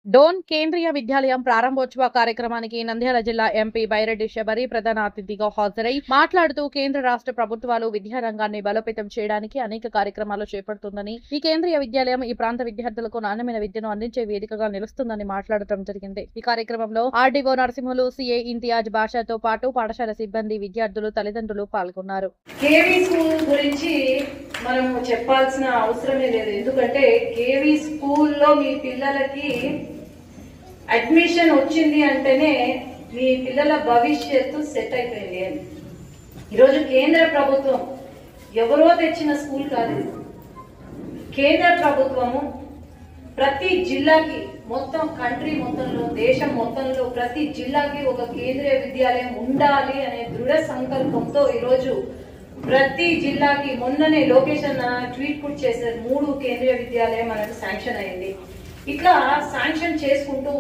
డోన్ కేంద్రీయ విద్యాలయం ప్రారంభోత్సవ కార్యక్రమానికి నంద్యాల జిల్లా ఎంపీ బైరెడ్డి శబరి ప్రధాన అతిథిగా హాజరై మాట్లాడుతూ కేంద్ర రాష్ట్ర ప్రభుత్వాలు విద్యారంగాన్ని బలోపేతం చేయడానికి అనేక కార్యక్రమాలు చేపడుతుందని, ఈ కేంద్రీయ విద్యాలయం ఈ ప్రాంత విద్యార్థులకు నాణ్యమైన విద్యను అందించే వేదికగా నిలుస్తుందని మాట్లాడటం జరిగింది. ఈ కార్యక్రమంలో ఆర్డీఓ నరసింహులు, సిఐ ఇంతియాజ్ బాషాతో పాటు పాఠశాల సిబ్బంది, విద్యార్థులు, తల్లిదండ్రులు పాల్గొన్నారు. కేవీ స్కూల్ గురించి మనం చెప్పాల్సిన అవసరమే లేదు. ఎందుకంటే కేవీ స్కూల్లో మీ పిల్లలకి అడ్మిషన్ వచ్చింది అంటేనే మీ పిల్లల భవిష్యత్తు సెట్ అయిపోయింది అని. ఈరోజు కేంద్ర ప్రభుత్వం ఎవరో తెచ్చిన స్కూల్ కాదు, కేంద్ర ప్రభుత్వము ప్రతి జిల్లాకి, మొత్తం కంట్రీ మొత్తంలో, దేశం మొత్తంలో ప్రతి జిల్లాకి ఒక కేంద్రీయ విద్యాలయం ఉండాలి అనే దృఢ సంకల్పంతో ఈరోజు ప్రతి జిల్లాకి మొన్ననే లోకేష్ అన్న ట్వీట్ కూడా చేశారు, 3 కేంద్రీయ విద్యాలయం మనకు శాంక్షన్ అయింది. ఇట్లా శాంక్షన్ చేసుకుంటూ